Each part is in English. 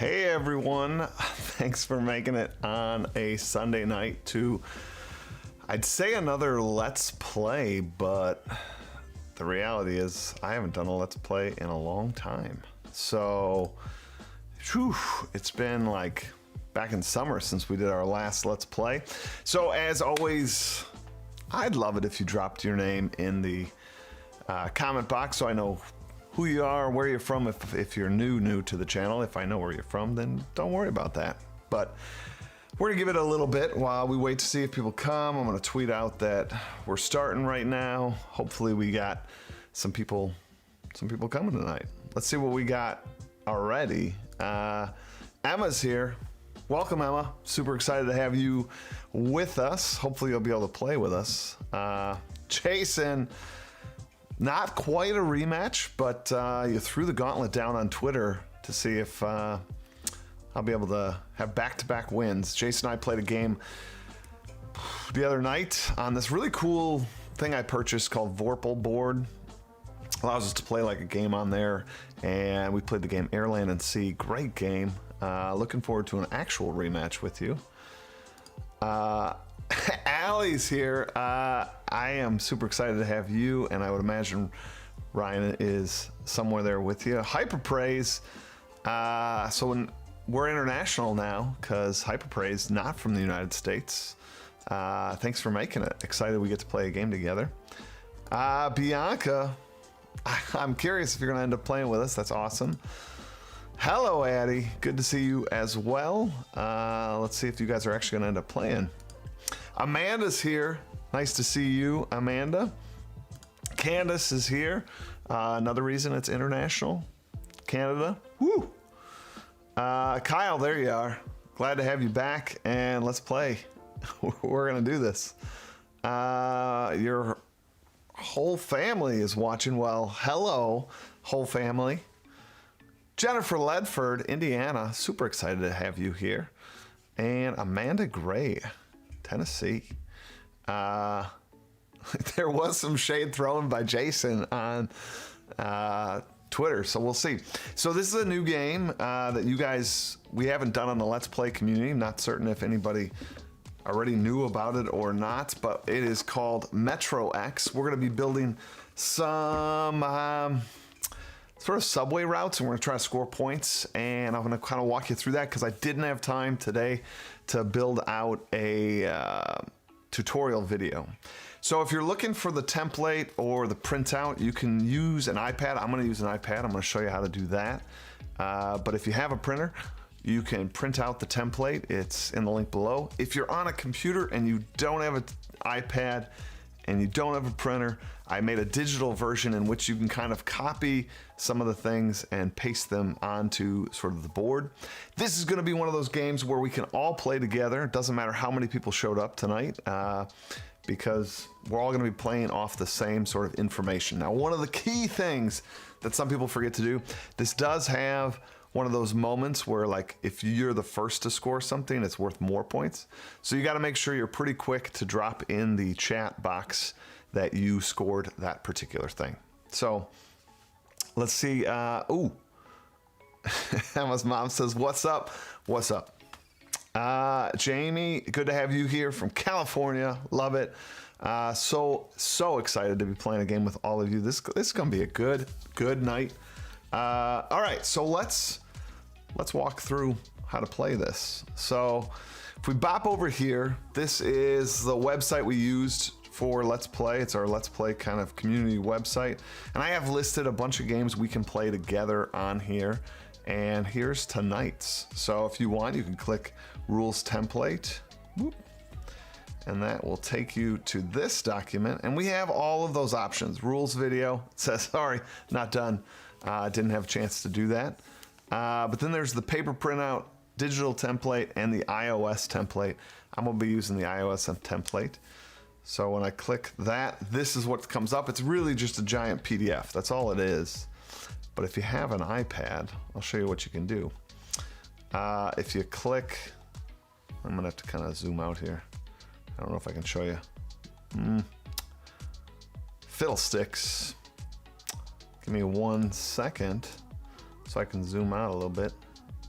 Hey everyone, thanks for making it on a Sunday night to, I'd say, another Let's Play, but the reality is I haven't done a Let's Play in a long time. So, whew, it's been like back in summer since we did our last Let's Play. So as always, I'd love it if you dropped your name in the comment box so I know who you are, where you're from. If you're new to the channel, if I know where you're from, then don't worry about that. But we're gonna give it a little bit while we wait to see if people come. I'm gonna tweet out that we're starting right now. Hopefully we got some people coming tonight. Let's see what we got already. Emma's here. Welcome, Emma. Super excited to have you with us. Hopefully you'll be able to play with us. Jason, not quite a rematch, but you threw the gauntlet down on Twitter to see if I'll be able to have back-to-back wins. Jason and I played a game the other night on this really cool thing I purchased called Vorpal board. Allows us to play like a game on there, and we played the game Air, Land, and Sea. Great game. Looking forward to an actual rematch with you. Allie's here. I am super excited to have you, and I would imagine Ryan is somewhere there with you. Hyperpraise. So when we're international now, because Hyperpraise not from the United States. Thanks for making it. Excited we get to play a game together. Bianca, I'm curious if you're gonna end up playing with us. That's awesome. Hello, Addie. Good to see you as well. Let's see if you guys are actually gonna end up playing. Amanda's here. Nice to see you, Amanda. Candace is here. Another reason it's international. Canada. Woo! Kyle, there you are. Glad to have you back, and let's play. We're gonna do this. Your whole family is watching. Well, hello, whole family. Jennifer Ledford, Indiana. Super excited to have you here. And Amanda Gray, Tennessee. There was some shade thrown by Jason on Twitter, so we'll see. So this is a new game that you guys, we haven't done on the Let's Play community. I'm not certain if anybody already knew about it or not, but it is called Metro X. We're going to be building some sort of subway routes, and we're going to try to score points, and I'm going to kind of walk you through that because I didn't have time today to build out a tutorial video. So if you're looking for the template or the printout, you can use an iPad. I'm going to use an iPad. I'm going to show you how to do that. But if you have a printer, you can print out the template. It's in the link below. If you're on a computer and you don't have an iPad and you don't have a printer, I made a digital version in which you can kind of copy some of the things and paste them onto sort of the board. This is going to be one of those games where we can all play together. It doesn't matter how many people showed up tonight, because we're all going to be playing off the same sort of information. Now, one of the key things that some people forget to do, this does have one of those moments where, like, if you're the first to score something, it's worth more points. So you got to make sure you're pretty quick to drop in the chat box that you scored that particular thing. So let's see. Ooh, Emma's mom says, "What's up? What's up?" Jamie, good to have you here from California. Love it. So excited to be playing a game with all of you. This is gonna be a good night. All right, so let's walk through how to play this. So if we bop over here, this is the website we used for Let's Play. It's our Let's Play kind of community website, and I have listed a bunch of games we can play together on here, and here's tonight's. So if you want, you can click Rules Template, whoop, and that will take you to this document, and we have all of those options. Rules video, it says, sorry, not done. Didn't have a chance to do that. But then there's the paper printout, digital template, and the iOS template. I'm gonna be using the iOS template. So when I click that, this is what comes up. It's really just a giant PDF. That's all it is. But if you have an iPad, I'll show you what you can do. If you click, I'm gonna have to kind of zoom out here. I don't know if I can show you. Fiddlesticks. Give me 1 second so I can zoom out a little bit.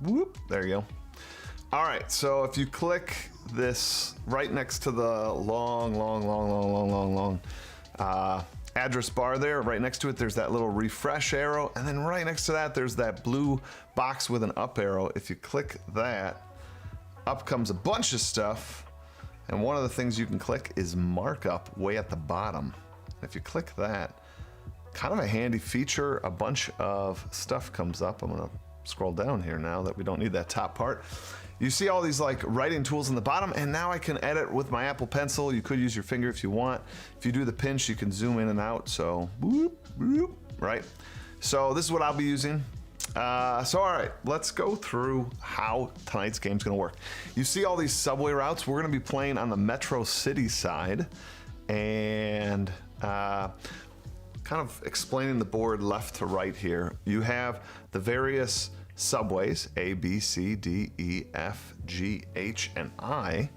Whoop, there you go. All right, so if you click this right next to the long address bar there, right next to it, there's that little refresh arrow, and then right next to that, there's that blue box with an up arrow. If you click that, up comes a bunch of stuff, and one of the things you can click is markup way at the bottom. If you click that, kind of a handy feature, a bunch of stuff comes up. I'm gonna scroll down here now that we don't need that top part. You see all these like writing tools in the bottom, and now I can edit with my Apple Pencil. You could use your finger if you want. If you do the pinch, you can zoom in and out. So, boop, boop, right? So this is what I'll be using. All right, let's go through how tonight's game's gonna work. You see all these subway routes. We're gonna be playing on the Metro City side, and kind of explaining the board left to right here. You have the various subways, A, B, C, D, E, F, G, H, and I.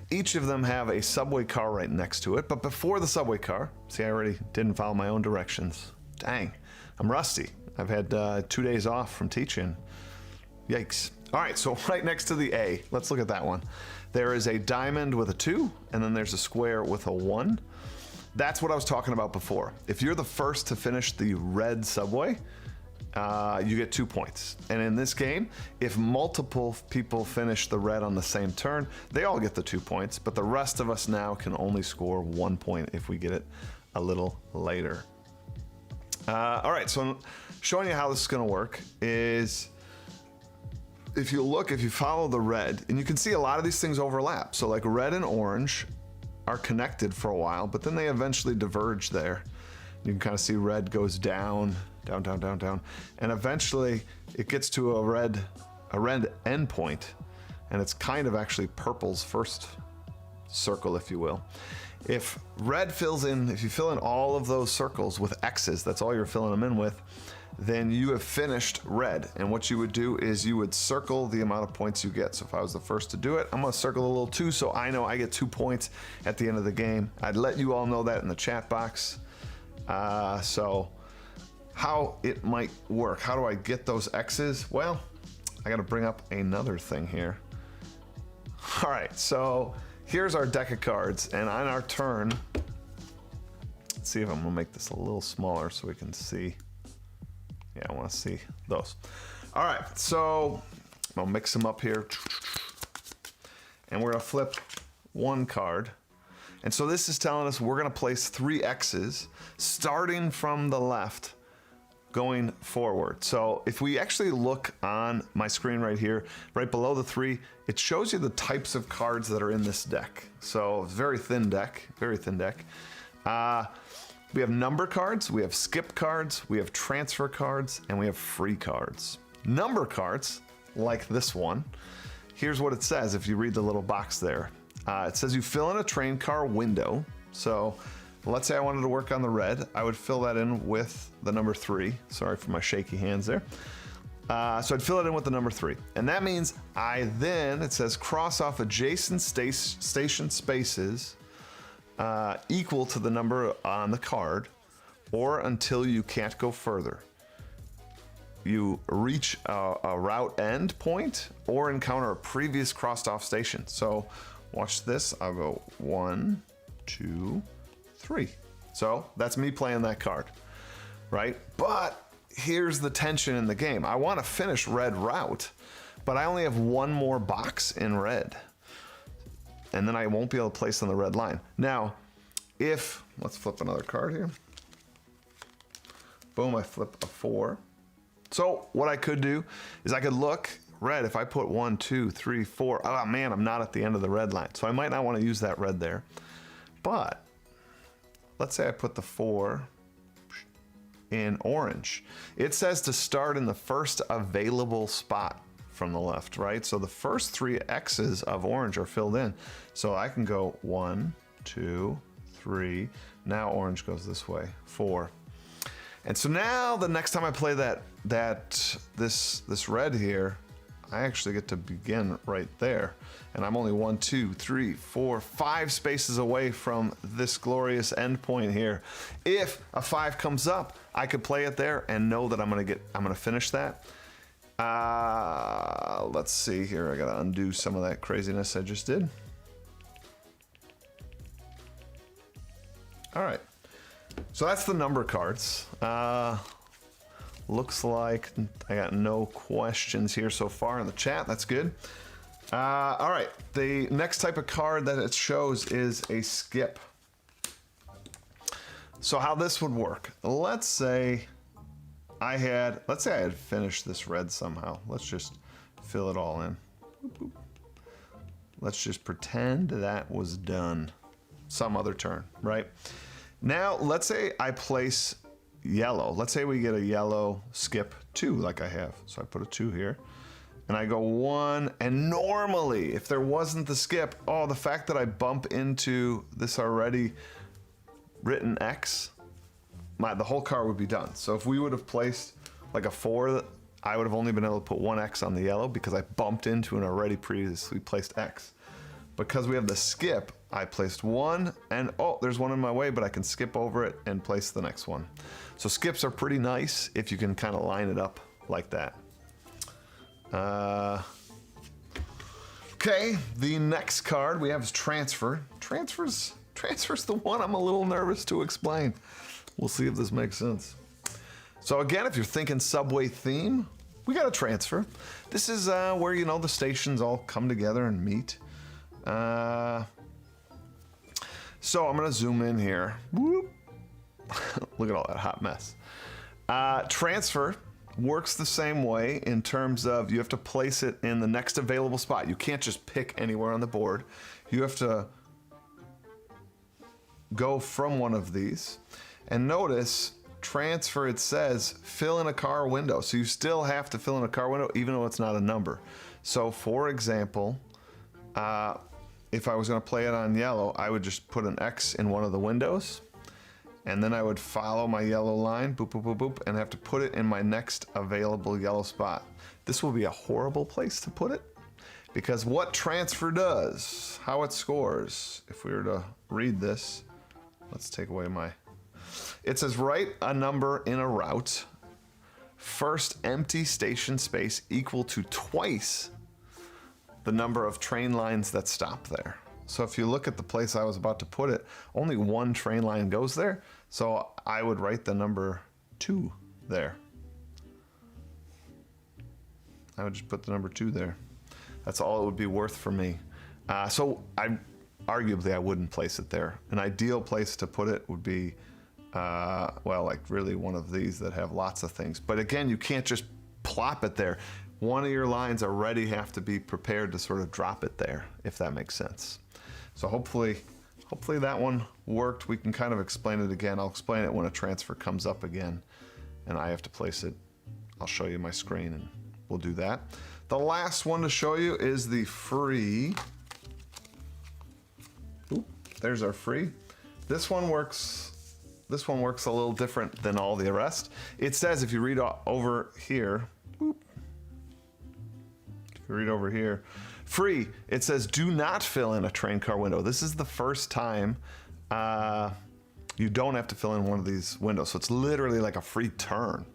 Each of them have a subway car right next to it, but before the subway car, see, I already didn't follow my own directions. Dang, I'm rusty. I've had 2 days off from teaching. Yikes. All right, so right next to the A, let's look at that one. There is a diamond with a 2, and then there's a square with a 1. That's what I was talking about before. If you're the first to finish the red subway, you get 2 points. And in this game, if multiple people finish the red on the same turn, they all get the 2 points, but the rest of us now can only score 1 point if we get it a little later. All right, so showing you how this is gonna work is, if you follow the red, and you can see a lot of these things overlap. So like red and orange are connected for a while, but then they eventually diverge there. You can kind of see red goes down, down, down, down, down, and eventually it gets to a red endpoint, and it's kind of actually purple's first circle, if you will. If red fills in, if you fill in all of those circles with X's, that's all you're filling them in with, then you have finished red. And what you would do is you would circle the amount of points you get. So if I was the first to do it, I'm gonna circle a little 2 so I know I get 2 points at the end of the game. I'd let you all know that in the chat box. So how it might work, how do I get those X's? Well, I gotta bring up another thing here. All right, so here's our deck of cards, and on our turn, let's see if I'm gonna make this a little smaller so we can see. Yeah, I want to see those. All right, so I'll mix them up here. And we're gonna flip one card. And so this is telling us we're gonna place 3 X's starting from the left going forward. So if we actually look on my screen right here, right below the 3, it shows you the types of cards that are in this deck. So it's a very thin deck, very thin deck. We have number cards, we have skip cards, we have transfer cards, and we have free cards. Number cards, like this one, here's what it says if you read the little box there. It says you fill in a train car window. So let's say I wanted to work on the red, I would fill that in with the number 3. Sorry for my shaky hands there. So I'd fill it in with the number 3. And that means I then, it says cross off adjacent station spaces equal to the number on the card, or until you can't go further. You reach a route end point or encounter a previous crossed off station. So watch this, I'll go 1, 2, 3. So that's me playing that card, right? But here's the tension in the game. I want to finish red route, but I only have 1 more box in red. And then I won't be able to place on the red line. Now, let's flip another card here. Boom, I flip a 4. So what I could do is I could look red. If I put 1, 2, 3, 4, oh man, I'm not at the end of the red line. So I might not want to use that red there. But let's say I put the 4 in orange. It says to start in the first available spot from the left, right? So the first 3 X's of orange are filled in. So I can go 1, 2, 3. Now orange goes this way, 4. And so now the next time I play this red here, I actually get to begin right there. And I'm only 1, 2, 3, 4, 5 spaces away from this glorious endpoint here. If a 5 comes up, I could play it there and know that I'm gonna finish that. Let's see here. I gotta undo some of that craziness I just did. All right. So that's the number cards. Looks like I got no questions here so far in the chat. That's good. All right. The next type of card that it shows is a skip. So how this would work. Let's say I had finished this red somehow. Let's just fill it all in. Let's just pretend that was done some other turn, right? Now, let's say I place yellow. Let's say we get a yellow skip 2 like I have. So I put a 2 here and I go 1, and normally if there wasn't the skip, the fact that I bump into this already written X, the whole card would be done. So if we would have placed like a 4, I would have only been able to put 1 X on the yellow because I bumped into an already previously placed X. Because we have the skip, I placed 1, and there's one in my way, but I can skip over it and place the next one. So skips are pretty nice if you can kind of line it up like that. Okay, the next card we have is transfer. Transfer's the one I'm a little nervous to explain. We'll see if this makes sense. So again, if you're thinking subway theme, we got a transfer. This is where, you know, the stations all come together and meet. So I'm gonna zoom in here. Whoop. Look at all that hot mess. Transfer works the same way in terms of you have to place it in the next available spot. You can't just pick anywhere on the board. You have to go from one of these. And notice, transfer, it says fill in a car window. So you still have to fill in a car window even though it's not a number. So for example, if I was going to play it on yellow, I would just put an X in one of the windows, and then I would follow my yellow line, boop, boop, boop, boop, and have to put it in my next available yellow spot. This will be a horrible place to put it, because what transfer does, how it scores, if we were to read this, let's take away my... It says write a number in a route, first empty station space equal to twice the number of train lines that stop there. So if you look at the place I was about to put it, only 1 train line goes there. So I would write the number 2 there. I would just put the number 2 there. That's all it would be worth for me. So arguably I wouldn't place it there. An ideal place to put it would be, well, like really one of these that have lots of things. But again, you can't just plop it there. One of your lines already have to be prepared to sort of drop it there, if that makes sense. So hopefully that one worked. We can kind of explain it again. I'll explain it when a transfer comes up again and I have to place it. I'll show you my screen and we'll do that. The last one to show you is the free. Oop, there's our free. This one works a little different than all the rest. It says, if you read over here, read over here, free, it says do not fill in a train car window. This is the first time you don't have to fill in one of these windows. So it's literally like a free turn.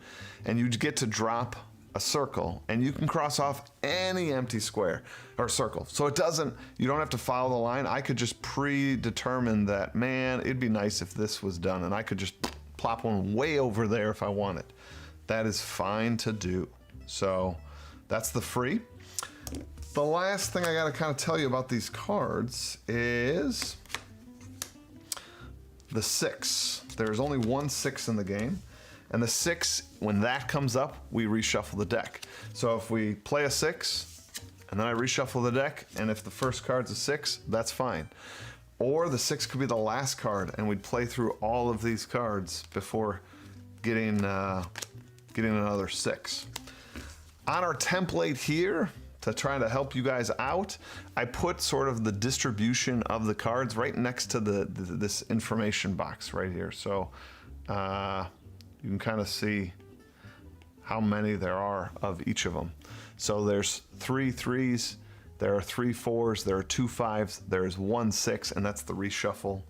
And you get to drop a circle and you can cross off any empty square or circle. So you don't have to follow the line. I could just predetermine that, man, it'd be nice if this was done. And I could just plop one way over there if I wanted. That is fine to do. So that's the free. The last thing I gotta kind of tell you about these cards is the 6. There's only 1 6 in the game. And the 6, when that comes up, we reshuffle the deck. So if we play a 6, and then I reshuffle the deck, and if the first card's a 6, that's fine. Or the 6 could be the last card, and we'd play through all of these cards before getting another 6. On our template here, to try to help you guys out, I put sort of the distribution of the cards right next to this information box right here. So you can kind of see how many there are of each of them. So there's 3 3s, there are 3 4s, there are 2 5s, there is 1 6, and that's the reshuffle.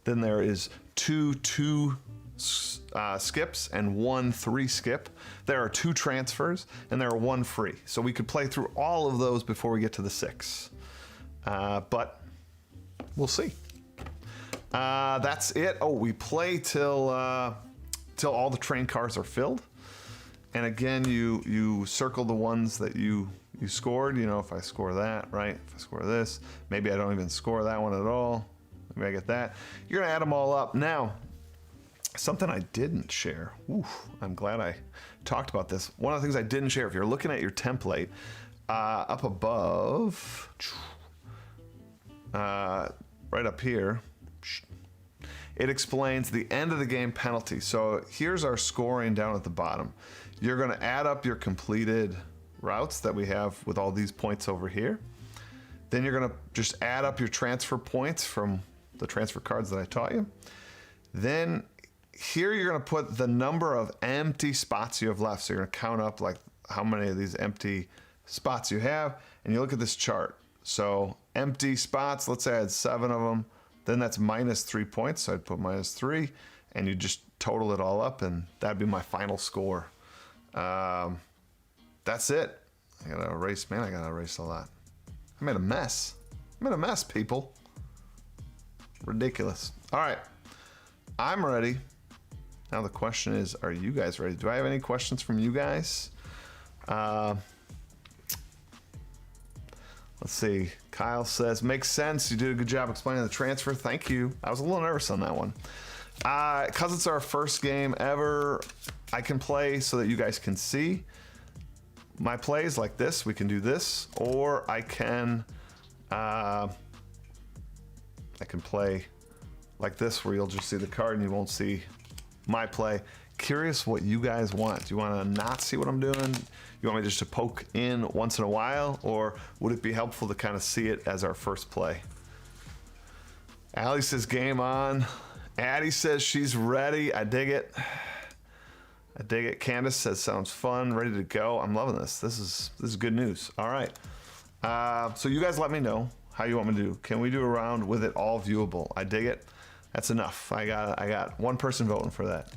Then there is 2 2 skips and 1 3 skip. There are 2 transfers, and there are 1 free. So we could play through all of those before we get to the 6. But we'll see. That's it. Oh, we play till all the train cars are filled. And again, you circle the ones that you scored. You know, if I score that, right? If I score this, maybe I don't even score that one at all. Maybe I get that. You're gonna add them all up. Now, something I didn't share. Oof, I'm glad I talked about this. One of the things I didn't share, if you're looking at your template, up above, right up here, it explains the end of the game penalty. So here's our scoring down at the bottom. You're gonna add up your completed routes that we have with all these points over here. Then you're gonna just add up your transfer points from the transfer cards that I taught you. Then here you're gonna put the number of empty spots you have left. So you're gonna count up like how many of these empty spots you have, and you look at this chart. So empty spots, let's say I had 7 of them, then that's -3 points. So I'd put -3, and you just total it all up, and that'd be my final score. That's it. I gotta erase, man, I gotta erase a lot. I made a mess. I made a mess, people. Ridiculous. All right, I'm ready. Now the question is, are you guys ready? Do I have any questions from you guys? Let's see. Kyle says, makes sense. You did a good job explaining the transfer. Thank you. I was a little nervous on that one. Because it's our first game ever, I can play so that you guys can see my plays like this. We can do this, or I can play like this, where you'll just see the card and you won't see my play. Curious what you guys want. Do you want to not see what I'm doing? You want me just to poke in once in a while, or would it be helpful to kind of see it as our first play? Allie says game on. Addie says she's ready. I dig it. I dig it. Candace says sounds fun, ready to go. I'm loving this. This is good news. All right. So you guys let me know how you want me to do. Can we do a round with it all viewable? I dig it. That's enough. I got one person voting for that.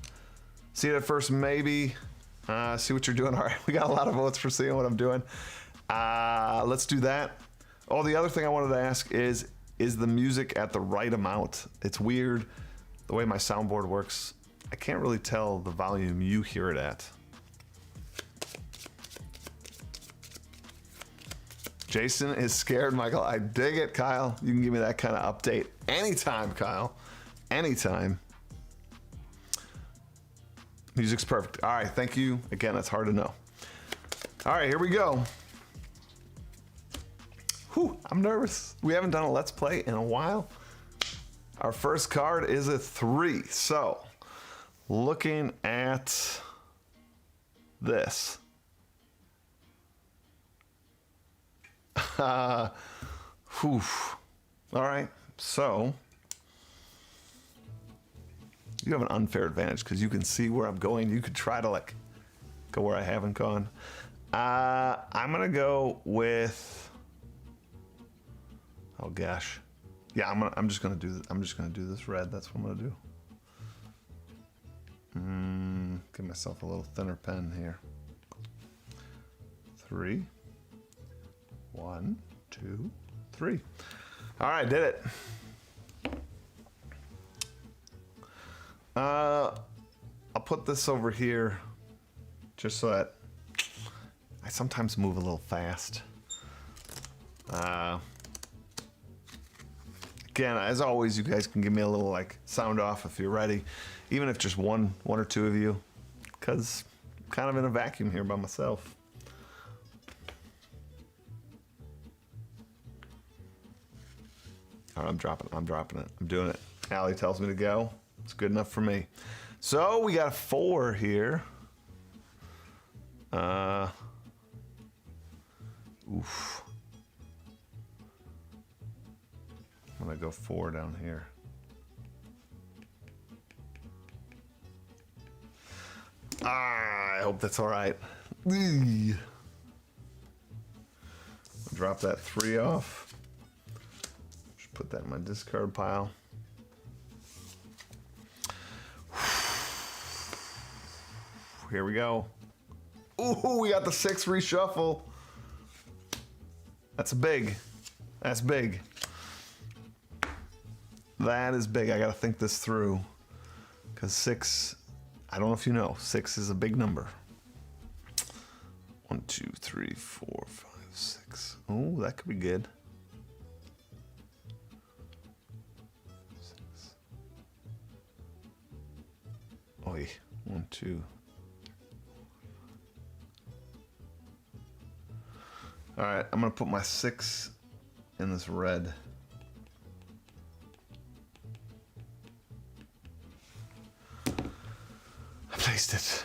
See it at first, maybe. See what you're doing. All right, we got a lot of votes for seeing what I'm doing. Let's do that. Oh, the other thing I wanted to ask is the music at the right amount? It's weird the way my soundboard works. I can't really tell the volume you hear it at. Jason is scared, Michael. I dig it, Kyle. You can give me that kind of update anytime, Kyle. Anytime. Music's perfect. All right, thank you. Again, that's hard to know. All right, here we go. Whew, I'm nervous. We haven't done a Let's Play in a while. Our first card is a 3. So, looking at this. Whew. All right, so you have an unfair advantage because you can see where I'm going. You could try to like go where I haven't gone. I'm gonna go with. Oh gosh, yeah. I'm just gonna do this red. That's what I'm gonna do. Give myself a little thinner pen here. 3. 1, 2, 3. All right, did it. I'll put this over here just so that I sometimes move a little fast. Again, as always, you guys can give me a little like sound off if you're ready, even if just one or two of you, because I'm kind of in a vacuum here by myself. All right, I'm dropping it. I'm doing it. Allie tells me to go. It's good enough for me. So we got a 4 here. Oof. I'm gonna go 4 down here. I hope that's all right. Drop that 3 off. Just put that in my discard pile. Here we go. Ooh, we got the 6 reshuffle. That's big. That's big. That is big. I gotta think this through. Because 6, I don't know if you know, 6 is a big number. 1, 2, 3, 4, 5, 6. Oh, that could be good. 6. Oi, 1, 2. All right, I'm gonna put my 6 in this red. I placed it.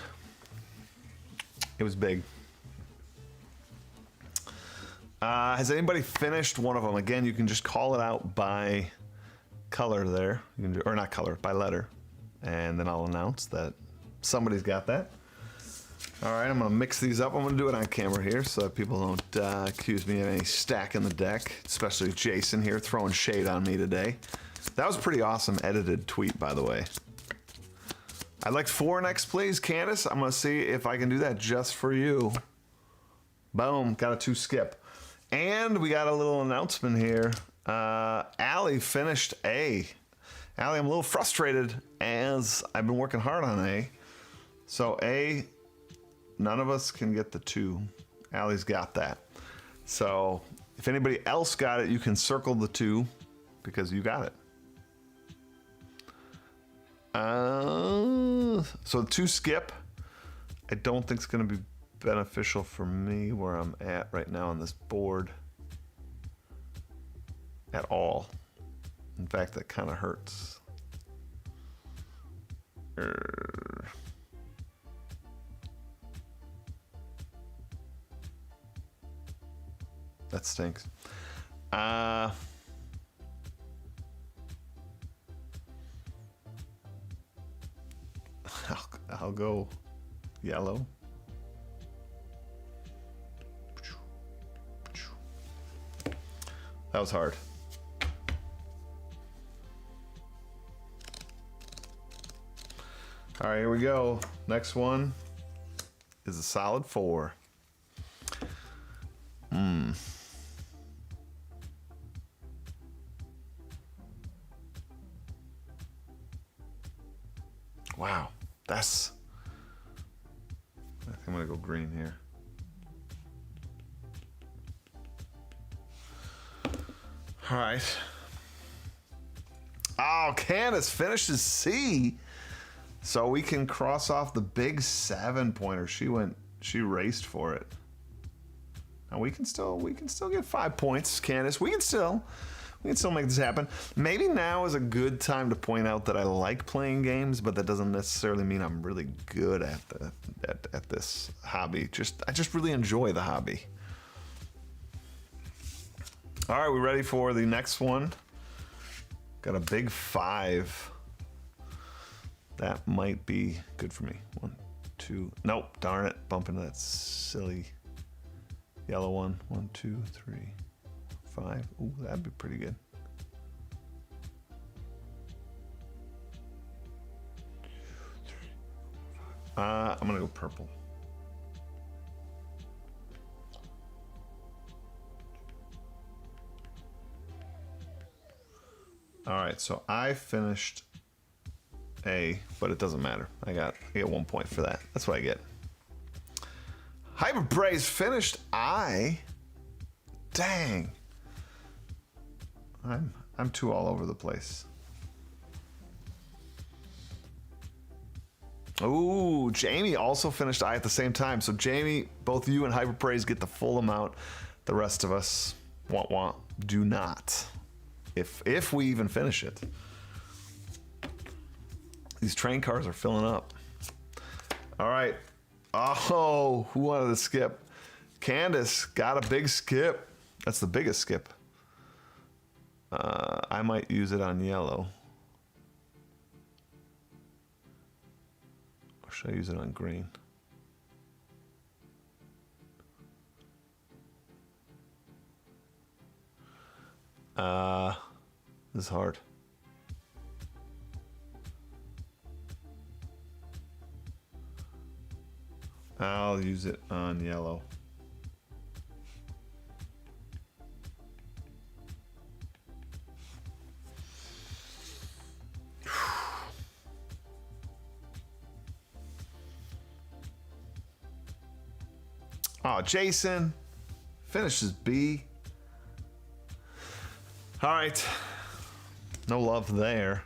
It was big. Has anybody finished one of them? Again, you can just call it out by color there. You can or not color, by letter. And then I'll announce that somebody's got that. All right, I'm gonna mix these up. I'm gonna do it on camera here so that people don't accuse me of any stack in the deck, especially Jason here throwing shade on me today. That was a pretty awesome edited tweet, by the way. I'd like 4 next, please, Candace. I'm gonna see if I can do that just for you. Boom, got a 2 skip. And we got a little announcement here. Allie finished A. Allie, I'm a little frustrated as I've been working hard on A. So A, none of us can get the 2. Allie's got that. So if anybody else got it, you can circle the 2 because you got it. So 2 skip, I don't think it's going to be beneficial for me where I'm at right now on this board at all. In fact, that kind of hurts. That stinks. I'll go yellow. That was hard. All right, here we go. Next one is a solid 4. Wow, that's... I think I'm gonna go green here. All right. Oh, Candace finishes C. So we can cross off the big 7-pointer. She raced for it. Now we can still get 5 points, Candace. We can still make this happen. Maybe now is a good time to point out that I like playing games, but that doesn't necessarily mean I'm really good at this hobby. I just really enjoy the hobby. All right, we ready for the next one? Got a big 5. That might be good for me. 1, 2. Nope, darn it. Bump into that silly yellow one. 1, 2, 3, 5. Ooh, that'd be pretty good. 2, 3, 4, 5. I'm gonna go purple. All right, so I finished A, but it doesn't matter. I get 1 point for that. That's what I get. Hyperbraze finished I. Dang. I'm too all over the place. Ooh, Jamie also finished I at the same time. So Jamie, both you and Hyperpraise get the full amount. The rest of us do not. If we even finish it. These train cars are filling up. All right. Oh, who wanted to skip? Candace got a big skip. That's the biggest skip. I might use it on yellow. Or should I use it on green? This is hard. I'll use it on yellow. Oh, Jason finishes B. All right. No love there.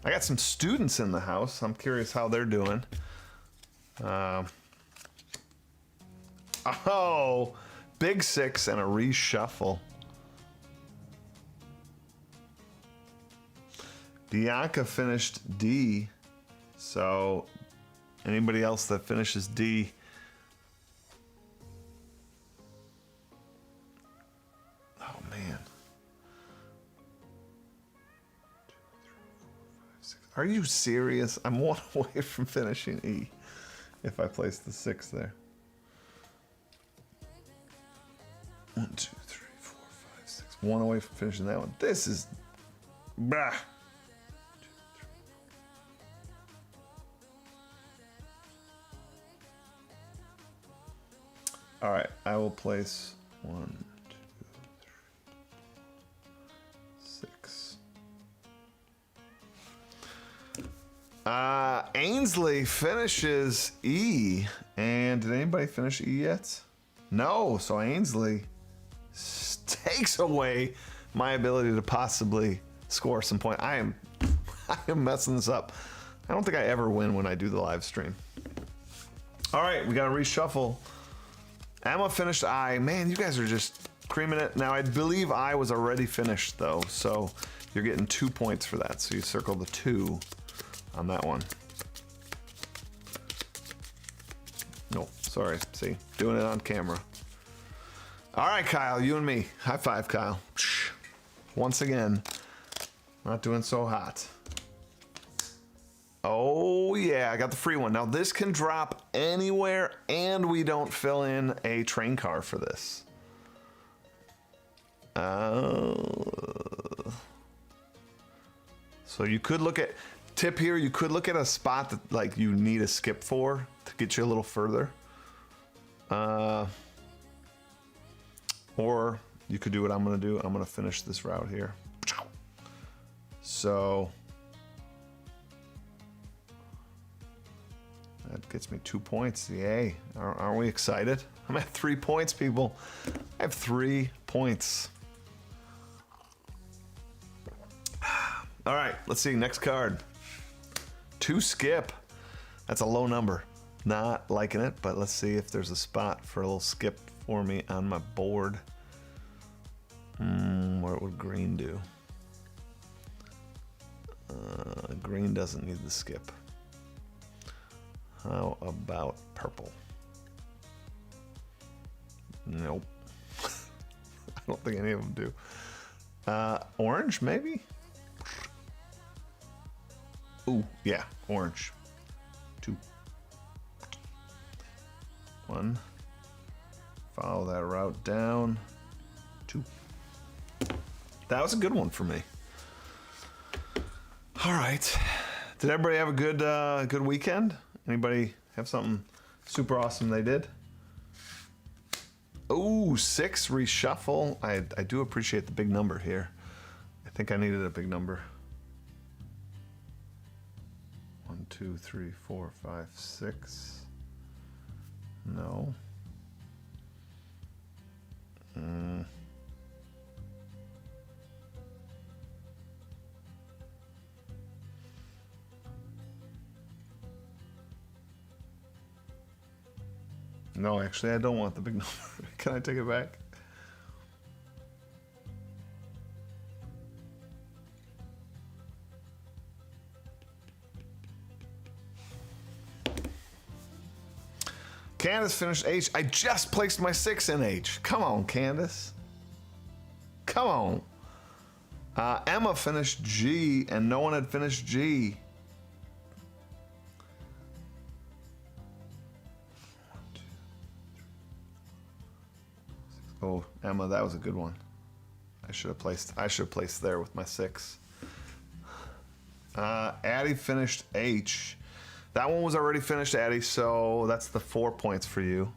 I got some students in the house. I'm curious how they're doing. Oh, big 6 and a reshuffle. Bianca finished D. So anybody else that finishes D, are you serious? I'm 1 away from finishing E if I place the 6 there. 1, 2, 3, 4, 5, 6. 1 away from finishing that one. This is... Bah. All right, I will place 1, 2, 3, 6. Ainsley finishes E. And did anybody finish E yet? No, so Ainsley takes away my ability to possibly score some points. I am messing this up. I don't think I ever win when I do the live stream. All right, we got to reshuffle. Emma finished I. Man, you guys are just creaming it. Now, I believe I was already finished, though, so you're getting 2 points for that. So you circle the 2 on that one. No, sorry. See, doing it on camera. All right, Kyle, you and me. High five, Kyle. Once again, not doing so hot. Oh, yeah, I got the free one. Now, this can drop anywhere, and we don't fill in a train car for this. So you could look at... Tip here, you could look at a spot that like you need a skip for to get you a little further. Or you could do what I'm going to do. I'm going to finish this route here. So that gets me 2 points. Yay. Aren't we excited? I'm at 3 points, people. I have 3 points. All right, let's see. Next card. 2 skip. That's a low number. Not liking it, but let's see if there's a spot for a little skip for me on my board. What would green do? Green doesn't need the skip. How about purple? Nope. I don't think any of them do. Orange, maybe? Ooh, yeah, orange. 2. 1. Follow that route down. 2. That was a good one for me. All right. Did everybody have a good weekend? Anybody have something super awesome they did? Ooh, 6 reshuffle. I do appreciate the big number here. I think I needed a big number. 1, 2, 3, 4, 5, 6. No. No, actually, I don't want the big number. Can I take it back? Candace finished H. I just placed my 6 in H. Come on, Candace. Come on. Emma finished G, and no one had finished G. Oh, Emma, that was a good one. I should have placed there with my 6. Addie finished H. That one was already finished, Addie, so that's the 4 points for you.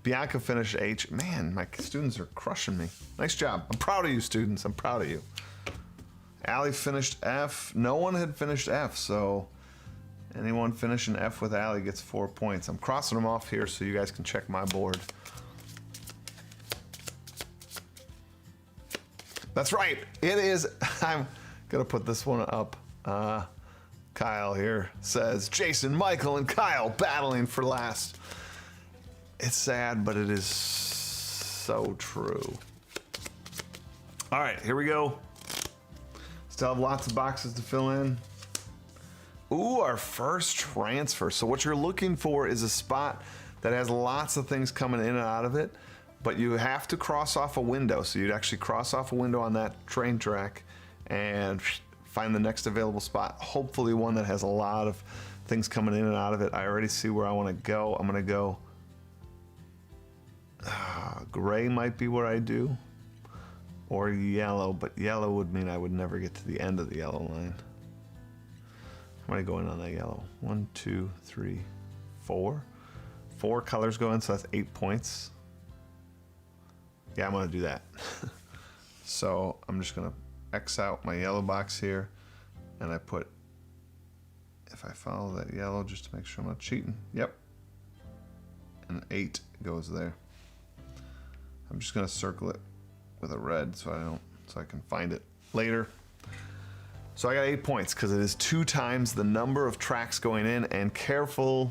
Bianca finished H. Man, my students are crushing me. Nice job. I'm proud of you, students. I'm proud of you. Allie finished F. No one had finished F, so anyone finishing F with Allie gets 4 points. I'm crossing them off here so you guys can check my board. That's right. It is. I'm going to put this one up. Kyle here says, Jason, Michael, and Kyle battling for last. It's sad, but it is so true. All right, here we go. Still have lots of boxes to fill in. Ooh, our first transfer. So what you're looking for is a spot that has lots of things coming in and out of it, but you have to cross off a window. So you'd actually cross off a window on that train track and find the next available spot. Hopefully one that has a lot of things coming in and out of it. I already see where I want to go. I'm going to go. Gray might be where I do. Or yellow, but yellow would mean I would never get to the end of the yellow line. I'm going to go in on that yellow. 1, 2, 3, 4. 4 colors go in, so that's 8 points. Yeah, I'm going to do that. So I'm just going to X out my yellow box here, and I put, if I follow that yellow just to make sure I'm not cheating, yep, and 8 goes there. I'm just going to circle it with a red so I can find it later. So I got 8 points because it is 2 times the number of tracks going in, and careful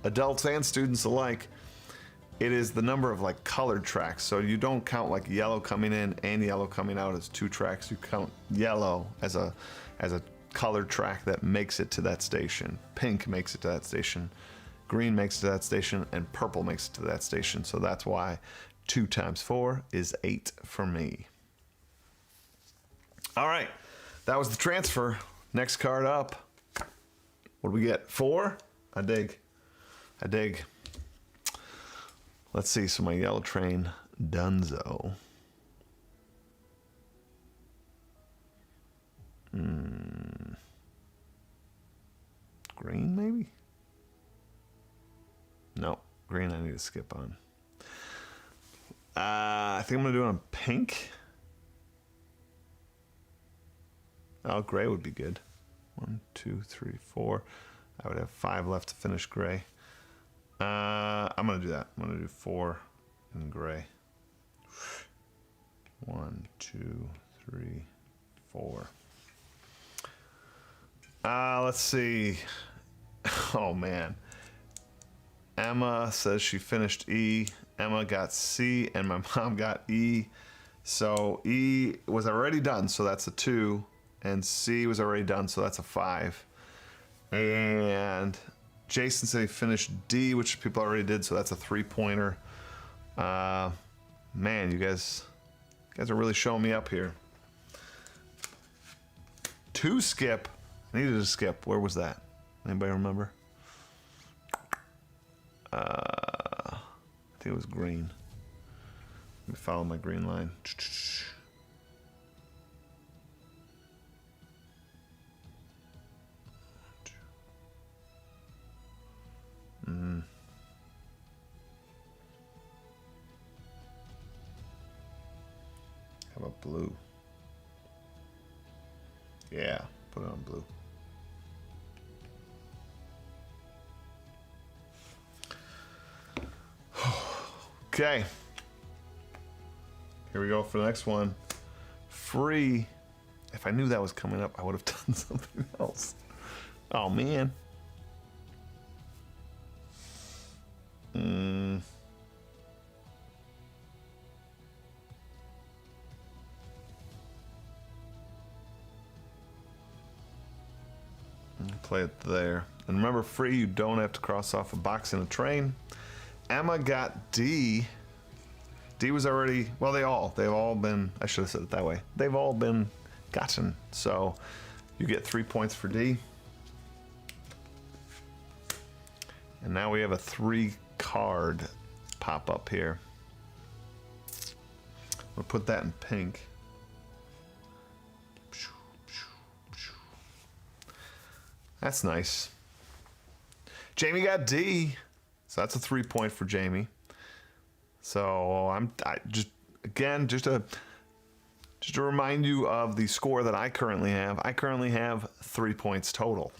adults and students alike, it is the number of like colored tracks. So you don't count like yellow coming in and yellow coming out as 2 tracks. You count yellow as a colored track that makes it to that station. Pink makes it to that station. Green makes it to that station, and purple makes it to that station. So that's why 2 times 4 is 8 for me. All right, that was the transfer. Next card up. What do we get? 4? I dig. I dig. Let's see. So my yellow train, Dunzo. Green, maybe? No, green I need to skip on. I think I'm going to do it on pink. Oh, gray would be good. 1, 2, 3, 4. I would have 5 left to finish gray. I'm going to do that. I'm going to do 4 in gray. 1, 2, 3, 4. Let's see. Oh, man. Emma says she finished E. Emma got C, and my mom got E. So E was already done, so that's a 2. And C was already done, so that's a 5. And Jason said he finished D, which people already did, so that's a 3-pointer. Man, you guys are really showing me up here. 2 skip. I needed a skip. Where was that? Anybody remember? I think it was green. Let me follow my green line. How about blue? Yeah, put it on blue. Okay. Here we go for the next one. Free. If I knew that was coming up, I would have done something else. Oh, man. Play it there. And remember, free, you don't have to cross off a box in a train. Emma got D. D was already, well, they've all been, I should have said it that way. They've all been gotten. So you get 3 points for D. And now we have a 3-card pop up here. We'll put that in pink. That's nice. Jamie got D. So that's a 3-point for Jamie. So just to remind you of the score that I currently have. I currently have 3 points total.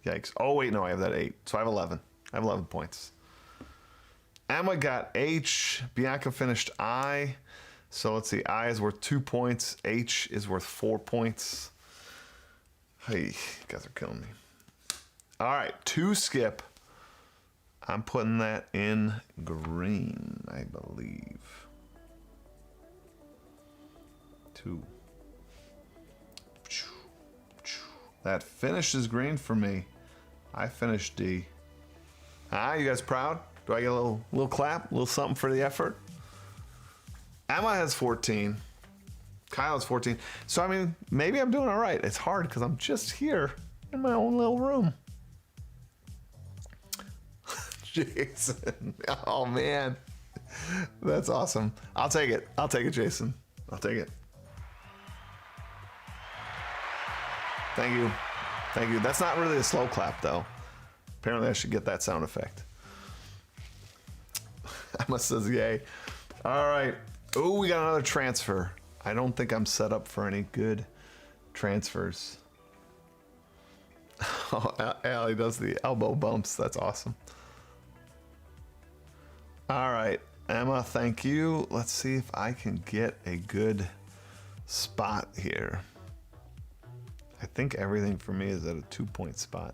Yikes. Oh, wait, no, I have that 8. So I have 11. I have 11 points. Emma got H. Bianca finished I. So let's see. I is worth 2 points. H is worth 4 points. Hey, you guys are killing me. All right, 2 skip. I'm putting that in green, I believe. 2. That finishes green for me. I finished D. You guys proud? Do I get a little clap? A little something for the effort? Emma has 14. Kyle has 14. So, I mean, maybe I'm doing all right. It's hard because I'm just here in my own little room. Jason. Oh, man. That's awesome. I'll take it. I'll take it, Jason. I'll take it. Thank you. Thank you. That's not really a slow clap, though. Apparently, I should get that sound effect. Emma says yay. All right. Oh, we got another transfer. I don't think I'm set up for any good transfers. Oh, Allie does the elbow bumps. That's awesome. All right, Emma, thank you. Let's see if I can get a good spot here. I think everything for me is at a 2-point spot.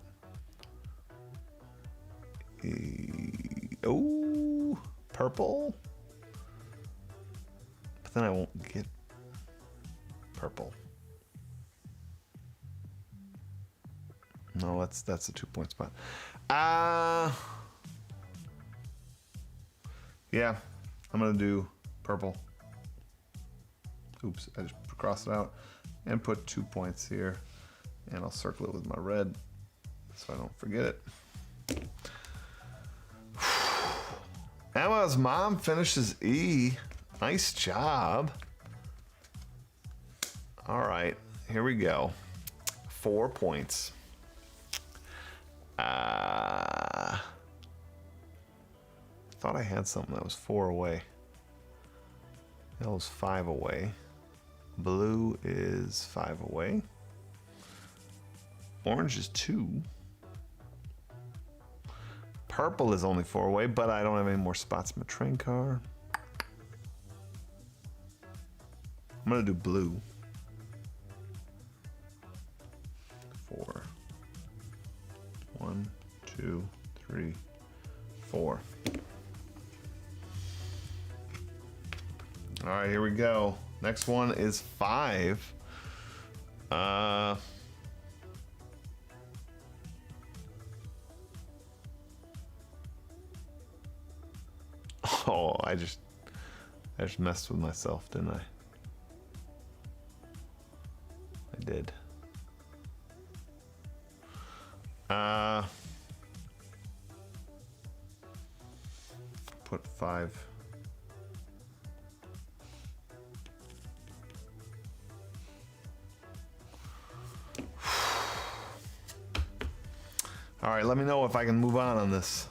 Oh, purple. But then I won't get purple. No, that's a 2-point spot. Yeah, I'm gonna do purple. Oops, I just crossed it out and put 2 points here, and I'll circle it with my red so I don't forget it. Emma's mom finishes E. Nice job. All right, here we go. 4 points. Thought I had something that was 4 away. That was 5 away. Blue is 5 away. Orange is 2. Purple is only 4 away, but I don't have any more spots in my train car. I'm gonna do blue. 4. 1, 2, 3, 4. All right, here we go. Next one is 5. Oh, I just messed with myself, didn't I? I did. Put 5. All right, let me know if I can move on this.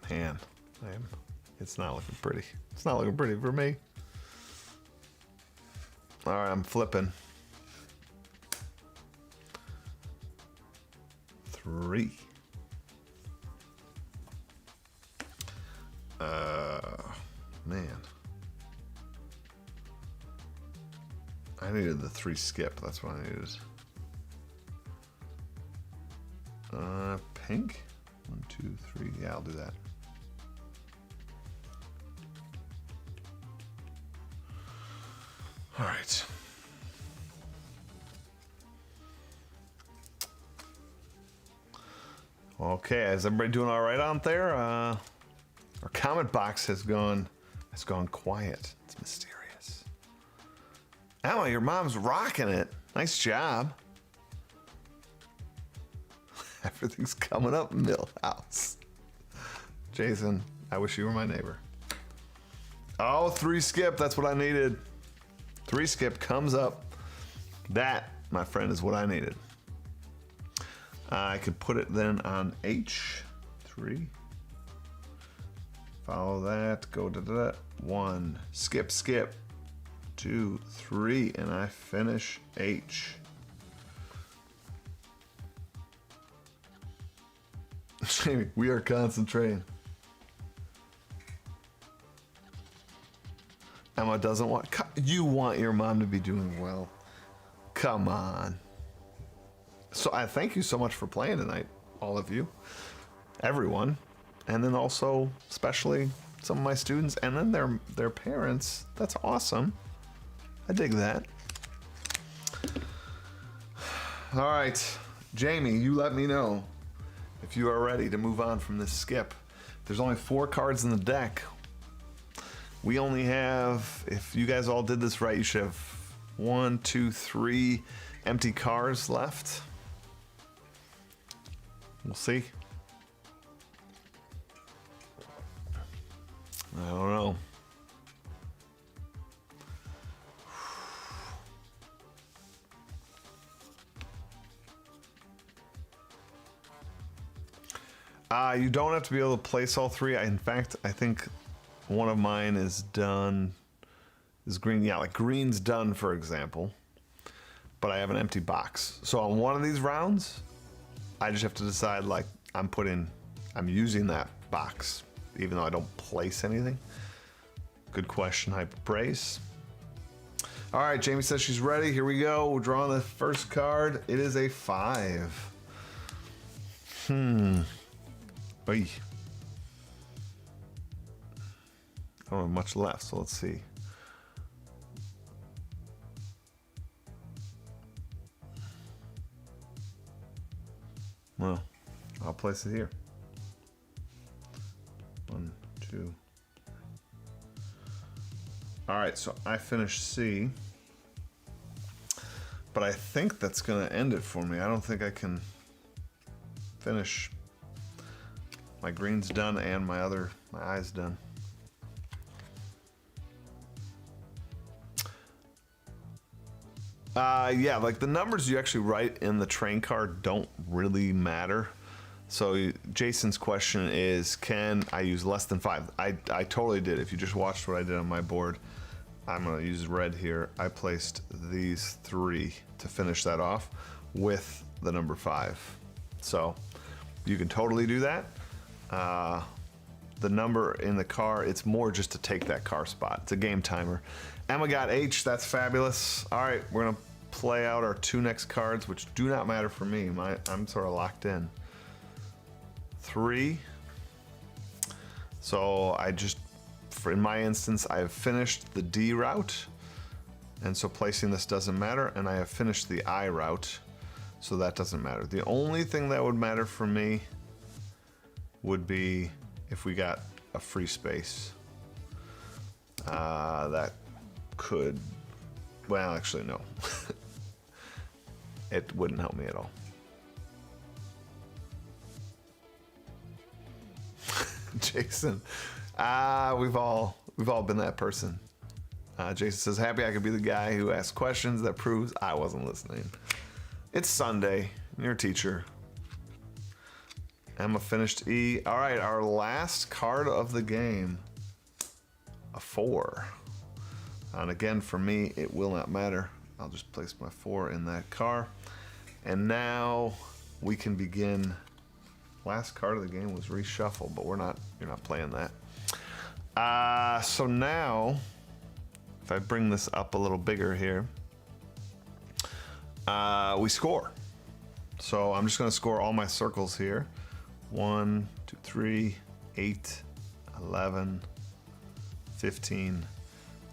Man, it's not looking pretty. It's not looking pretty for me. All right, I'm flipping. 3. Man. I needed the 3 skip. That's what I needed. Pink? 1, 2, 3. Yeah, I'll do that. All right. Okay, is everybody doing all right out there? Our comment box has gone quiet. It's mysterious. Emma, your mom's rocking it. Nice job. Everything's coming up, Millhouse. Jason, I wish you were my neighbor. Oh, 3 skip. That's what I needed. 3 skip comes up. That, my friend, is what I needed. I could put it then on H3. Follow that. Go to 1. Skip, skip. 2, 3, and I finish H. Jamie, we are concentrating. Emma doesn't want. You want your mom to be doing well. Come on. So I thank you so much for playing tonight, all of you, everyone, and then also especially some of my students, and then their parents. That's awesome. I dig that. All right, Jamie, you let me know if you are ready to move on from this skip. There's only 4 cards in the deck. We only have, if you guys all did this right, you should have 1, 2, 3 empty cards left. We'll see. I don't know. You don't have to be able to place all 3. In fact, I think one of mine is done. Is green? Yeah, like green's done, for example. But I have an empty box. So on one of these rounds, I just have to decide, like, I'm using that box, even though I don't place anything. Good question, hyper praise. All right, Jamie says she's ready. Here we go. We're drawing the first card. It is a 5. Oy. I don't have much left, so let's see. Well, I'll place it here. 1, 2. All right, so I finished C, but I think that's gonna end it for me. I don't think I can finish. My green's done and my eye's done. Yeah, like the numbers you actually write in the train card don't really matter. So Jason's question is, can I use less than 5? I totally did. If you just watched what I did on my board, I'm gonna use red here. I placed these 3 to finish that off with the number 5. So you can totally do that. The number in the car, it's more just to take that car spot. It's a game timer. Emma got H, that's fabulous. All right, we're gonna play out our 2 next cards, which do not matter for me. I'm sort of locked in. 3. So in my instance, I have finished the D route, and so placing this doesn't matter, and I have finished the I route, so that doesn't matter. The only thing that would matter for me would be if we got a free space. That could, well, actually no. It wouldn't help me at all. Jason, we've all been that person. Jason says, happy I could be the guy who asks questions that proves I wasn't listening. It's Sunday, you're a teacher. Emma finished E. All right, our last card of the game, a 4. And again, for me, it will not matter. I'll just place my 4 in that car. And now we can begin. Last card of the game was reshuffle, but you're not playing that. So now, if I bring this up a little bigger here, we score. So I'm just gonna score all my circles here. 1, 2, 3, 8, 11, 15,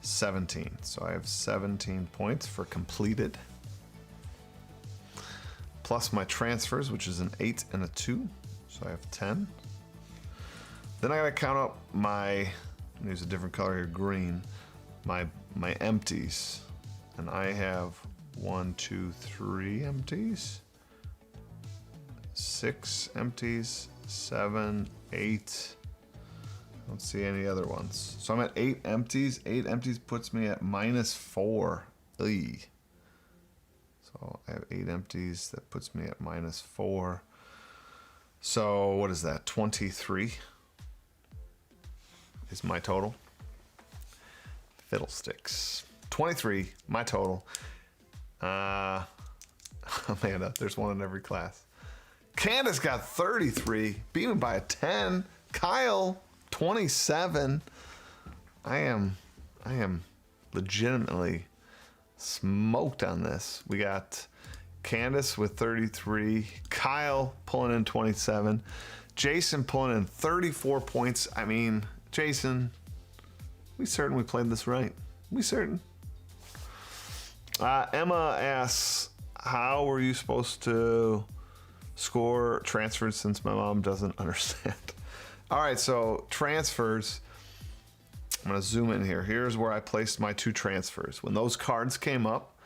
17. So I have 17 points for completed. Plus my transfers, which is an 8 and a 2. So I have 10. Then I gotta count up my, use a different color here, green, my empties. And I have 1, 2, 3 empties. 6 empties, 7, 8, Don't see any other ones. So I'm at 8 empties. 8 empties puts me at -4. Eey. So I have 8 empties. That puts me at -4. So what is that? 23 is my total. Fiddlesticks. 23, my total. Amanda, there's one in every class. Candace got 33, beaten by a 10. Kyle, 27. I am legitimately smoked on this. We got Candace with 33, Kyle pulling in 27, Jason pulling in 34 points. I mean, Jason, we certainly played this right. We certain. Emma asks, how were you supposed to score transfers since my mom doesn't understand? All right, so transfers. I'm going to zoom in here. Here's where I placed my 2 transfers. When those cards came up,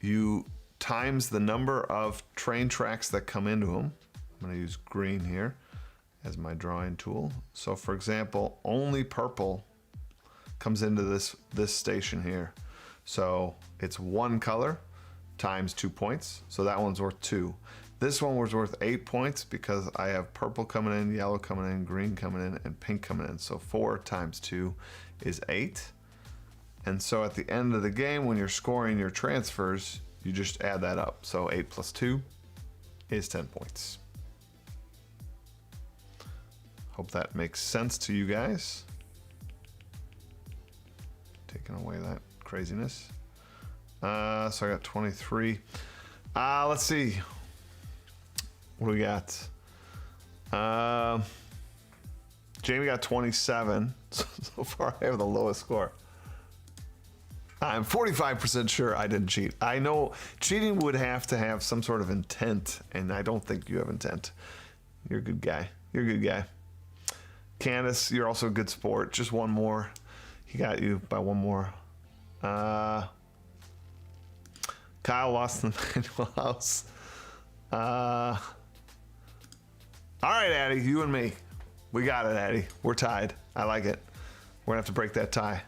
you times the number of train tracks that come into them. I'm going to use green here as my drawing tool. So for example, only purple comes into this station here. So it's 1 color times 2 points. So that one's worth 2. This one was worth 8 points because I have purple coming in, yellow coming in, green coming in, and pink coming in. So 4 times 2 is 8. And so at the end of the game, when you're scoring your transfers, you just add that up. So 8 plus 2 is 10 points. Hope that makes sense to you guys. Taking away that craziness. So I got 23. Let's see. What do we got? Jamie got 27. So far I have the lowest score. I'm 45% sure I didn't cheat. I know cheating would have to have some sort of intent, and I don't think you have intent. You're a good guy. You're a good guy. Candace, you're also a good sport. Just one more. He got you by one more. Kyle lost in the manual house. All right, Addy, you and me. We got it, Addy. We're tied. I like it. We're gonna have to break that tie.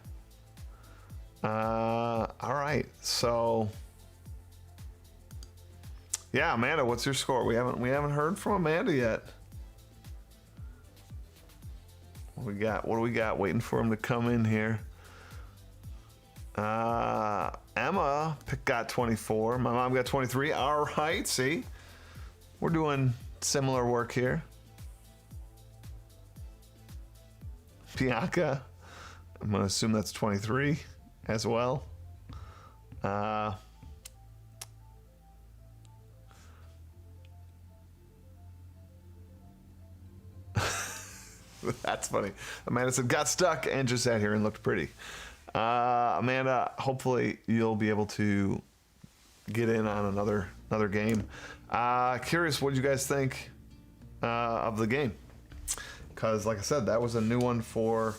All right, so yeah, Amanda, what's your score? We haven't heard from Amanda yet. What we got? What do we got? Waiting for him to come in here. Emma got 24. My mom got 23. All right, see, we're doing similar work here. Bianca, I'm gonna assume that's 23 as well. That's funny. Amanda said, got stuck and just sat here and looked pretty. Amanda, hopefully you'll be able to get in on another game. Curious what you guys think of the game. Because like I said, that was a new one for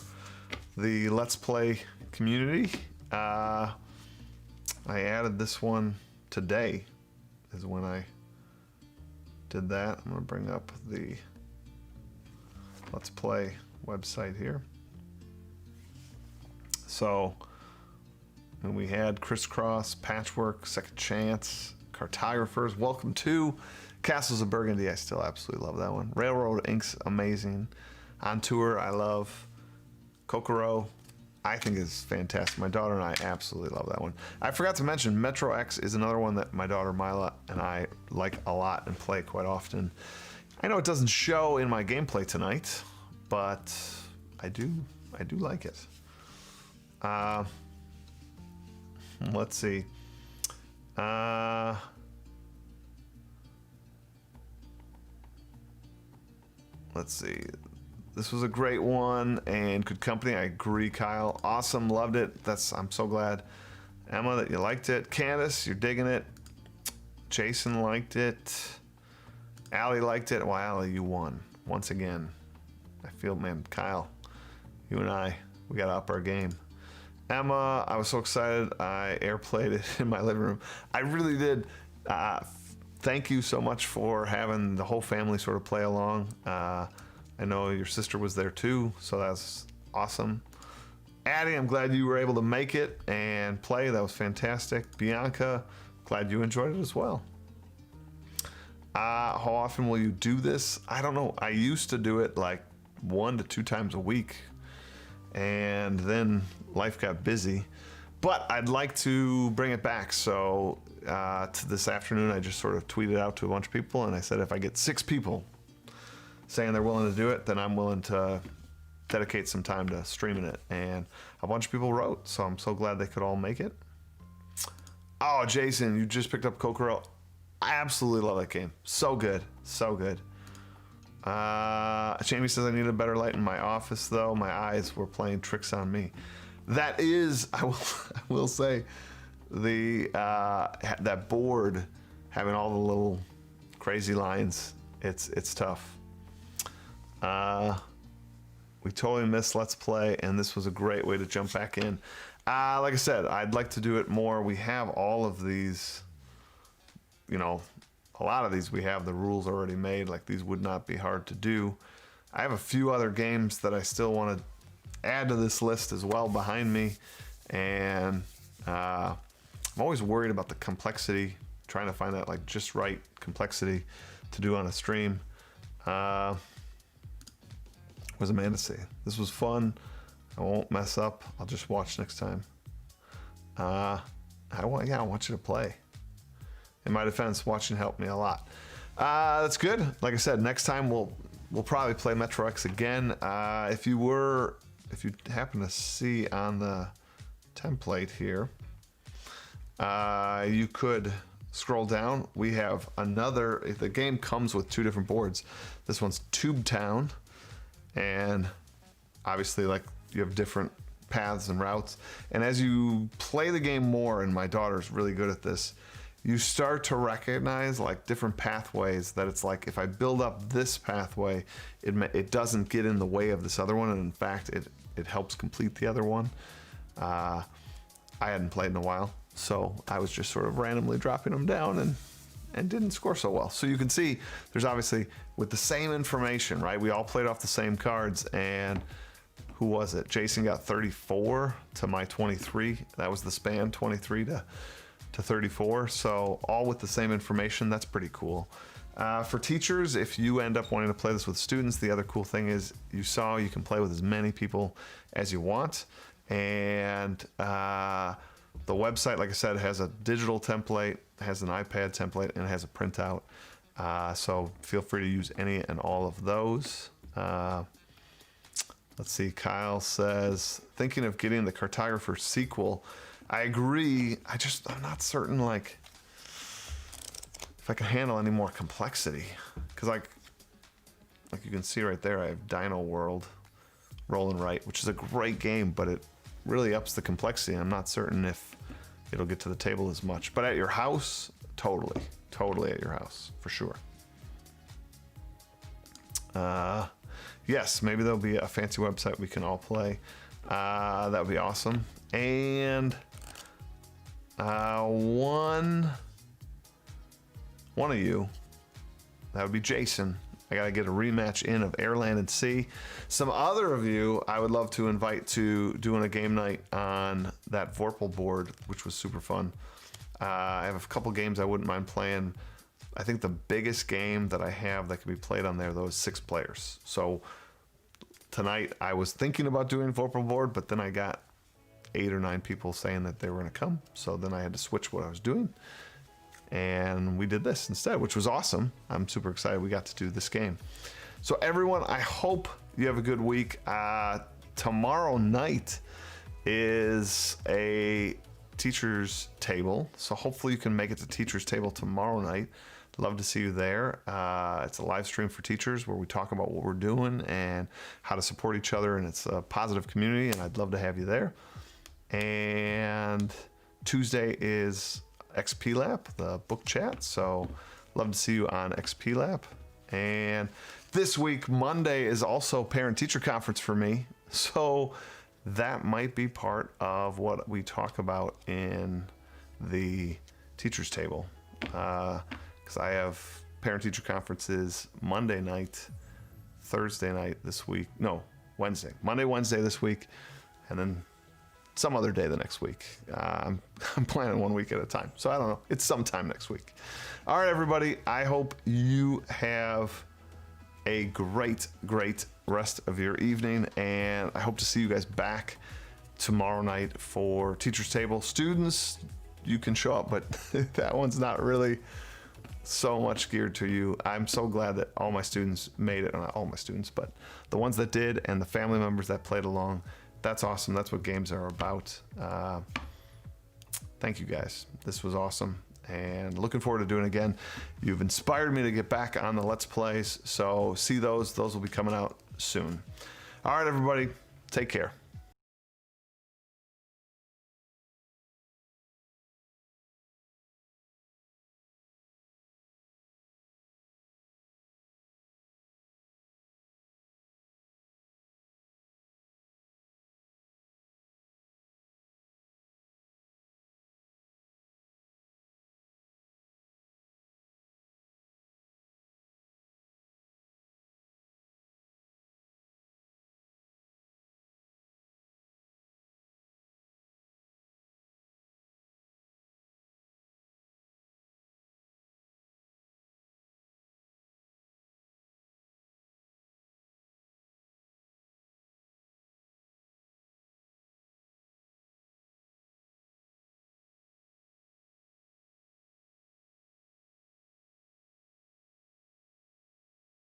the Let's Play community. I added this one today is when I did that. I'm going to bring up the Let's Play website here. So, and we had Crisscross, Patchwork, Second Chance, Cartographers, Welcome to Castles of Burgundy. I still absolutely love that one. Railroad Inc.'s amazing. On Tour, I love. Kokoro, I think is fantastic. My daughter and I absolutely love that one. I forgot to mention, Metro X is another one that my daughter Mila and I like a lot and play quite often. I know it doesn't show in my gameplay tonight, but I do like it. Let's see. Let's see. This was a great one and good company. I agree, Kyle. Awesome, loved it. I'm so glad, Emma, that you liked it. Candace, you're digging it. Jason liked it. Allie liked it. Well, Allie, you won once again. I feel, man, Kyle, you and I, we got to up our game. Emma, I was so excited. I airplayed it in my living room. I really did. Thank you so much for having the whole family sort of play along. I know your sister was there too, so that's awesome. Addie, I'm glad you were able to make it and play. That was fantastic. Bianca, glad you enjoyed it as well. How often will you do this? I don't know. I used to do it like 1 to 2 times a week, and then life got busy. But I'd like to bring it back. So to this afternoon, I just sort of tweeted out to a bunch of people, and I said if I get 6 people saying they're willing to do it, then I'm willing to dedicate some time to streaming it. And a bunch of people wrote, so I'm so glad they could all make it. Oh, Jason, you just picked up Kokoro. I absolutely love that game. So good. So good. Jamie says I need a better light in my office, though. My eyes were playing tricks on me. That is, I will say, the that board having all the little crazy lines. It's tough. We totally missed Let's Play, and this was a great way to jump back in. Like I said, I'd like to do it more. We have all of these, you know, a lot of these we have the rules already made. Like, these would not be hard to do. I have a few other games that I still want to add to this list as well behind me, and I'm always worried about the complexity, trying to find that like just right complexity to do on a stream. What does Amanda say? This was fun. I won't mess up. I'll just watch next time. I want you to play. In my defense, watching helped me a lot. That's good. Like I said, next time we'll probably play Metro X again. If you happen to see on the template here, you could scroll down. We have another. The game comes with 2 different boards. This one's Tube Town, and obviously, like, you have different paths and routes. And as you play the game more, and my daughter's really good at this, you start to recognize like different pathways that it's like, if I build up this pathway, it doesn't get in the way of this other one, and in fact it helps complete the other one. I hadn't played in a while, so I was just sort of randomly dropping them down and didn't score so well. So you can see there's obviously, with the same information, right? We all played off the same cards, and who was it? Jason got 34 to my 23. That was the span, 23 to 34. So all with the same information. That's pretty cool. For teachers, if you end up wanting to play this with students, the other cool thing is you can play with as many people as you want. And the website, like I said, has a digital template, has an iPad template, and it has a printout. So feel free to use any and all of those. Let's see, Kyle says, thinking of getting the Cartographer sequel. I agree. I'm not certain, like, if I can handle any more complexity. Because, like you can see right there, I have Dino World rolling right, which is a great game, but it really ups the complexity. I'm not certain if it'll get to the table as much. But at your house, totally at your house, for sure. Yes, maybe there'll be a fancy website we can all play. That would be awesome. And one of you, that would be Jason. I gotta get a rematch in of Airland and Sea. Some other of you I would love to invite to doing a game night on that Vorpal board, which was super fun. I have a couple games I wouldn't mind playing. I think the biggest game that I have that can be played on there, though, is 6 players. So tonight I was thinking about doing Vorpal board, but then I got 8 or 9 people saying that they were going to come. So then I had to switch what I was doing. And we did this instead, which was awesome. I'm super excited we got to do this game. So everyone, I hope you have a good week. Tomorrow night is a teacher's table. So hopefully you can make it to teacher's table tomorrow night. Love to see you there. It's a live stream for teachers where we talk about what we're doing and how to support each other, and it's a positive community, and I'd love to have you there. And Tuesday is XP Lab, the book chat, so love to see you on XP Lab. And this week, Monday, is also parent-teacher conference for me, so that might be part of what we talk about in the teacher's table. Because I have parent-teacher conferences Monday night Thursday night this week. No, Wednesday. Monday, Wednesday this week, and then some other day the next week. I'm planning 1 week at a time, so I don't know. It's sometime next week. All right, everybody. I hope you have a great rest of your evening, and I hope to see you guys back tomorrow night for Teacher's Table. Students, you can show up, but that one's not really so much geared to you. I'm so glad that all my students made it. Not all my students, but the ones that did, and the family members that played along. That's awesome. That's what games are about. Thank you guys. This was awesome, and looking forward to doing it again. You've inspired me to get back on the Let's Plays, so see those. Those will be coming out soon. All right, everybody. Take care.